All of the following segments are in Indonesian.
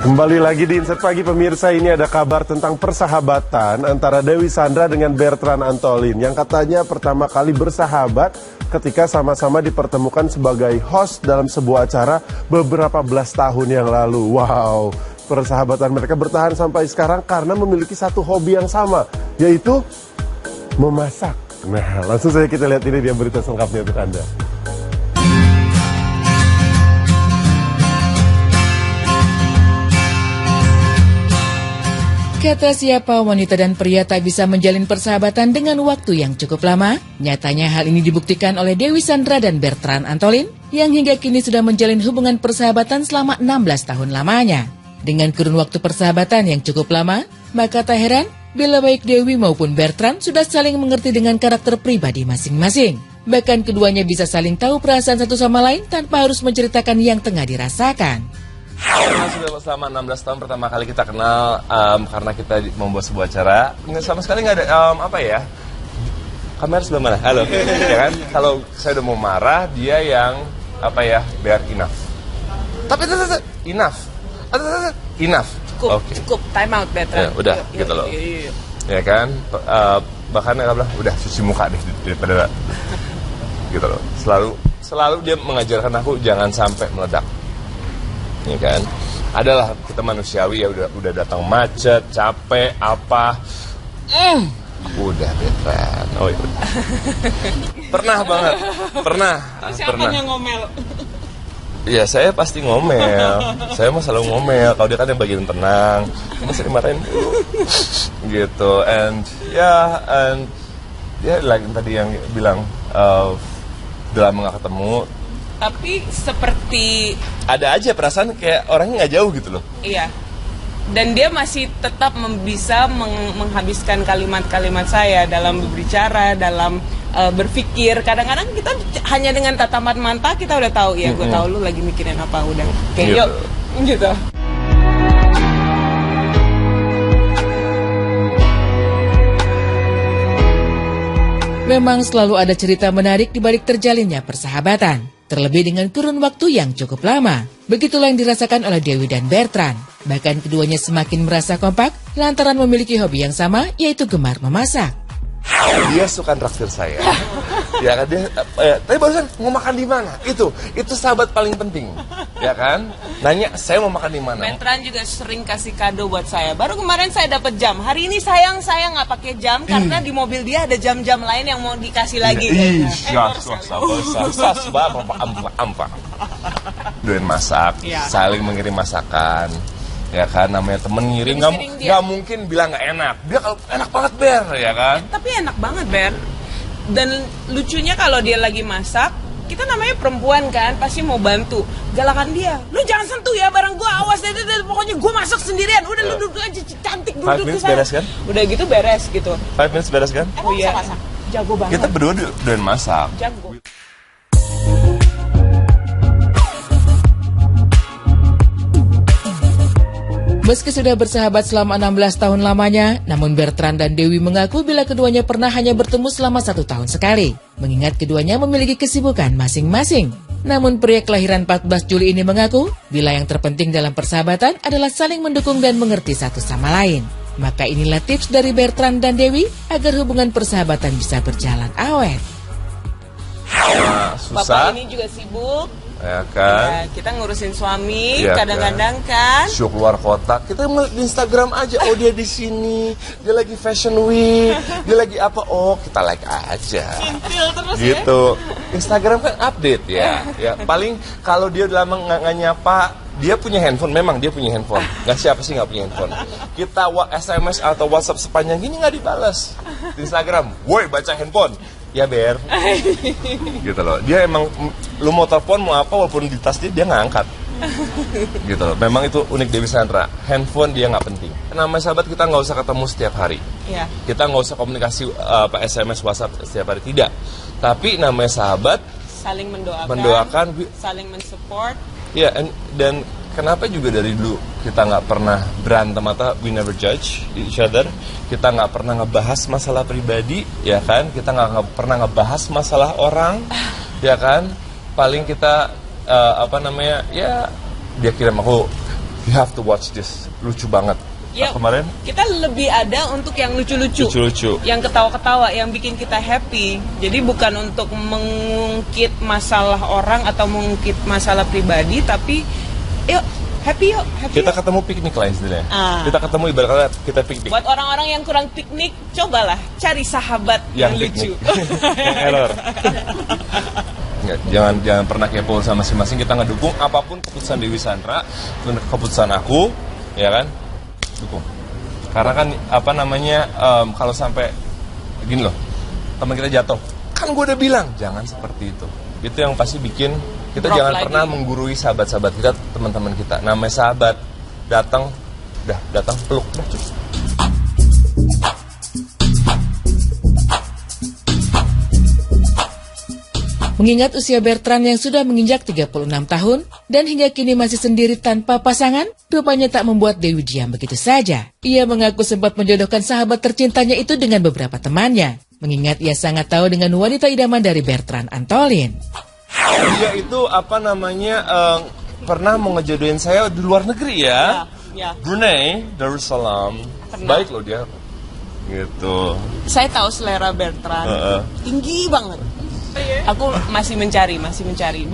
Kembali lagi di Insert Pagi pemirsa, ini ada kabar tentang persahabatan antara Dewi Sandra dengan Bertrand Antolin yang katanya pertama kali bersahabat ketika sama-sama dipertemukan sebagai host dalam sebuah acara beberapa belas tahun yang lalu. Wow, persahabatan mereka bertahan sampai sekarang karena memiliki satu hobi yang sama, yaitu memasak. Nah, langsung saja kita lihat ini dia berita selengkapnya untuk Anda. Kata siapa wanita dan pria tak bisa menjalin persahabatan dengan waktu yang cukup lama? Nyatanya hal ini dibuktikan oleh Dewi Sandra dan Bertrand Antolin yang hingga kini sudah menjalin hubungan persahabatan selama 16 tahun lamanya. Dengan kurun waktu persahabatan yang cukup lama, maka tak heran bila baik Dewi maupun Bertrand sudah saling mengerti dengan karakter pribadi masing-masing. Bahkan keduanya bisa saling tahu perasaan satu sama lain tanpa harus menceritakan yang tengah dirasakan. Sudah selama 16 tahun pertama kali kita kenal karena kita membuat sebuah acara. Sama sekali nggak ada apa ya. Kamera sebelah mana? Halo. Ya kan? Kalau saya udah mau marah, dia yang apa ya? Biar enough. Tapi enough. Enough. Cukup time out Bertrand. Ya, udah gitu loh. Ya kan? Bahkan dia bilang, udah cuci muka deh daripada gitu loh. Selalu dia mengajarkan aku jangan sampai meledak. Ya kan, adalah kita manusiawi ya, udah datang macet, capek apa, udah Bertrand, oh iya. Pernah banget, pernah. Siapa yang ngomel? Iya saya pasti ngomel, saya mah selalu ngomel. Kalau dia kan yang bagian tenang, masih dimarahin gitu, and dia lagi tadi yang bilang udah lama gak ketemu. Tapi seperti ada aja perasaan kayak orangnya nggak jauh gitu loh. Iya. Dan dia masih tetap bisa menghabiskan kalimat-kalimat saya dalam berbicara, dalam berpikir. Kadang-kadang kita hanya dengan tatapan mata kita udah tahu ya, gue tahu lu lagi mikirin apa, udah. Kayak gitu. Yuk, gitu. Memang selalu ada cerita menarik di balik terjalinnya persahabatan. Terlebih dengan kurun waktu yang cukup lama. Begitulah yang dirasakan oleh Dewi dan Bertrand. Bahkan keduanya semakin merasa kompak lantaran memiliki hobi yang sama, yaitu gemar memasak. Dia suka traktir saya. Ya kan, dia tapi barusan mau makan di mana? Itu sahabat paling penting. Ya kan? Nanya saya mau makan di mana. Bertrand juga sering kasih kado buat saya. Baru kemarin saya dapat jam. Hari ini saya nggak pakai jam karena di mobil dia ada jam-jam lain yang mau dikasih lagi. Doain masak, saling mengirim masakan. Ya kan, namanya temen ngirim nggak mungkin bilang nggak enak. Dia kalau enak banget Ber, ya kan? Tapi enak banget Ber. Dan lucunya kalau dia lagi masak, kita namanya perempuan kan, pasti mau bantu. Galakan dia, lu jangan sentuh ya barang gua, awas deh, pokoknya gua masak sendirian. Udah lu duduk aja cantik, duduk 5 minutes beres kan? Udah gitu beres gitu. 5 minutes beres kan? Emang bisa masak? Jago banget. Kita berdua doain masak. Jago. Meski sudah bersahabat selama 16 tahun lamanya, namun Bertrand dan Dewi mengaku bila keduanya pernah hanya bertemu selama 1 tahun sekali. Mengingat keduanya memiliki kesibukan masing-masing. Namun pria kelahiran 14 Juli ini mengaku bila yang terpenting dalam persahabatan adalah saling mendukung dan mengerti satu sama lain. Maka inilah tips dari Bertrand dan Dewi agar hubungan persahabatan bisa berjalan awet. Susah. Bapak ini juga sibuk. Ya kan? Ya, kita ngurusin suami, ya, kadang-kadang kan. Show keluar kota, kita di Instagram aja. Oh dia di sini, dia lagi Fashion Week, dia lagi apa? Oh kita like aja. Cintil terus gitu. Ya? Instagram kan update ya. Ya paling kalau dia udah lama nggak nyapa, dia punya handphone. Memang dia punya handphone. Nggak siapa sih nggak punya handphone. Kita SMS atau WhatsApp sepanjang gini nggak dibalas. Di Instagram, woi baca handphone. Ya Ber, gitu loh. Dia emang, lu mau telepon mau apa walaupun di tas dia nggak angkat, gitu loh. Memang itu unik Dewi Sandra. Handphone dia nggak penting. Namanya sahabat kita nggak usah ketemu setiap hari. Ya. Kita nggak usah komunikasi SMS, WhatsApp setiap hari, tidak. Tapi namanya sahabat, saling mendoakan, saling mensupport. Ya, dan kenapa juga dari dulu kita nggak pernah berantem atau we never judge each other. Kita nggak pernah ngebahas masalah pribadi, ya kan? Kita nggak pernah ngebahas masalah orang, ya kan? Paling kita ya dia kirim aku you have to watch this, lucu banget. Ya, kemarin kita lebih ada untuk yang lucu-lucu, yang ketawa-ketawa, yang bikin kita happy. Jadi bukan untuk mengungkit masalah orang atau mengungkit masalah pribadi, tapi yuk happy yuk. Kita ketemu piknik lah istilahnya. Kita ketemu ibaratnya kita piknik. Buat orang-orang yang kurang piknik, cobalah cari sahabat yang lucu. Yang error. Jangan pernah kepo sama masing-masing. Kita ngedukung apapun keputusan Dewi Sandra, keputusan aku, ya kan? Dukung. Karena kan kalau sampai gini loh, teman kita jatuh, kan gue udah bilang jangan seperti itu. Itu yang pasti bikin kita Drop jangan lagi. pernah menggurui sahabat-sahabat kita, teman-teman kita. Namanya sahabat, datang peluk, udah cukup. Mengingat usia Bertrand yang sudah menginjak 36 tahun dan hingga kini masih sendiri tanpa pasangan, rupanya tak membuat Dewi diam begitu saja. Ia mengaku sempat menjodohkan sahabat tercintanya itu dengan beberapa temannya, mengingat ia sangat tahu dengan wanita idaman dari Bertrand Antolin. Dia itu pernah mau ngejodohin saya di luar negeri ya. Brunei, Darussalam. Baik loh dia. Gitu. Saya tahu selera Bertrand, tinggi banget. Aku masih mencari.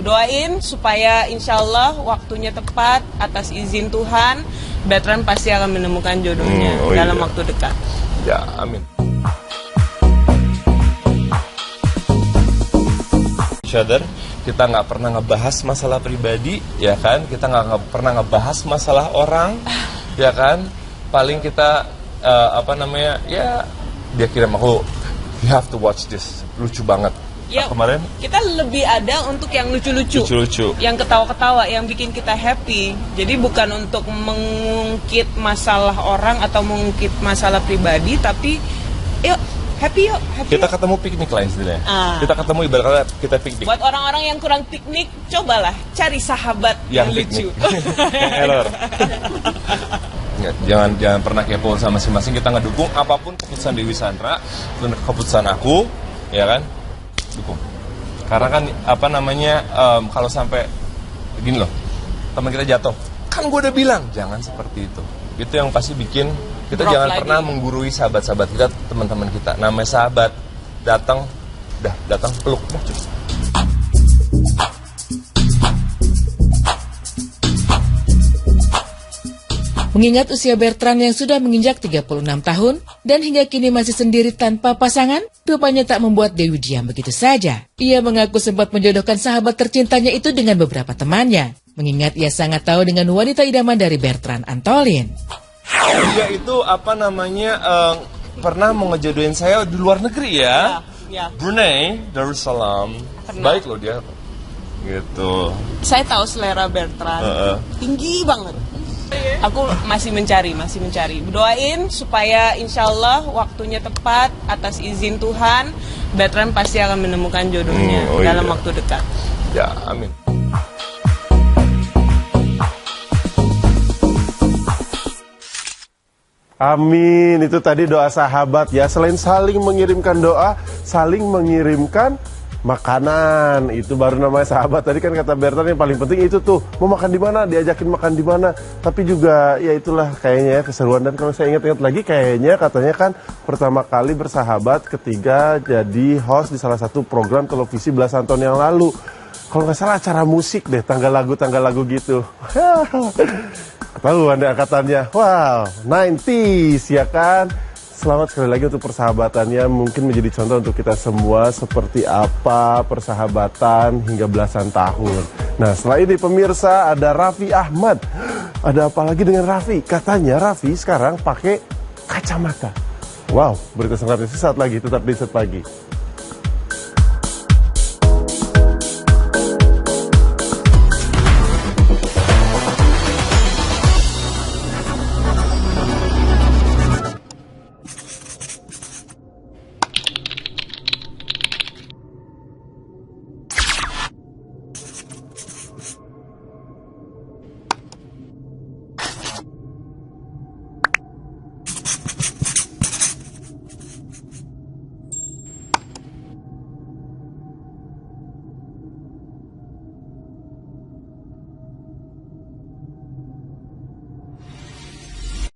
Doain supaya insya Allah waktunya tepat, atas izin Tuhan, Bertrand pasti akan menemukan jodohnya dalam waktu dekat. Ya, amin. Kita nggak pernah ngebahas masalah pribadi, ya kan? Kita nggak pernah ngebahas masalah orang, ya kan? Paling kita ya dia kirim aku, you have to watch this, lucu banget. Ya, kemarin kita lebih ada untuk yang lucu-lucu, yang ketawa-ketawa, yang bikin kita happy. Jadi bukan untuk mengungkit masalah orang atau mengungkit masalah pribadi, tapi yuk happy yuk. Kita ketemu piknik lah istilahnya. Kita ketemu ibaratnya kita piknik. Buat orang-orang yang kurang piknik, cobalah cari sahabat yang lucu. Yang error. Jangan pernah kepo sama masing-masing. Kita ngedukung apapun keputusan Dewi Sandra, keputusan aku, ya kan? Dukung. Karena kan kalau sampai gini loh, teman kita jatuh, kan gue udah bilang jangan seperti itu. Itu yang pasti bikin kita Drop jangan lagi. pernah menggurui sahabat-sahabat kita, teman-teman kita. Namanya sahabat, datang peluk, udah cukup. Mengingat usia Bertrand yang sudah menginjak 36 tahun dan hingga kini masih sendiri tanpa pasangan, rupanya tak membuat Dewi diam begitu saja. Ia mengaku sempat menjodohkan sahabat tercintanya itu dengan beberapa temannya, mengingat ia sangat tahu dengan wanita idaman dari Bertrand Antolin. Dia itu pernah mau ngejodohin saya di luar negeri ya. Brunei, Darussalam. Baik loh dia. Gitu. Saya tahu selera Bertrand, tinggi banget. Aku masih mencari. Doain supaya insya Allah waktunya tepat, atas izin Tuhan, Bertrand pasti akan menemukan jodohnya dalam waktu dekat. Ya, amin. Amin, itu tadi doa sahabat ya. Selain saling mengirimkan doa, saling mengirimkan makanan. Itu baru namanya sahabat. Tadi kan kata Bertrand yang paling penting itu tuh, mau makan di mana, diajakin makan di mana. Tapi juga ya itulah kayaknya ya keseruan. Dan kalau saya ingat-ingat lagi kayaknya katanya kan pertama kali bersahabat ketika jadi host di salah satu program televisi belasan tahun yang lalu. Kalau nggak salah acara musik deh, tanggal lagu gitu. Ketahuan deh angkatannya. Wow, 90s ya kan. Selamat sekali lagi untuk persahabatannya, mungkin menjadi contoh untuk kita semua seperti apa persahabatan hingga belasan tahun. Nah, setelah ini pemirsa ada Raffi Ahmad. Ada apa lagi dengan Raffi? Katanya Raffi sekarang pakai kacamata. Wow, berita selengkapnya sesaat lagi, tetap di Set Pagi.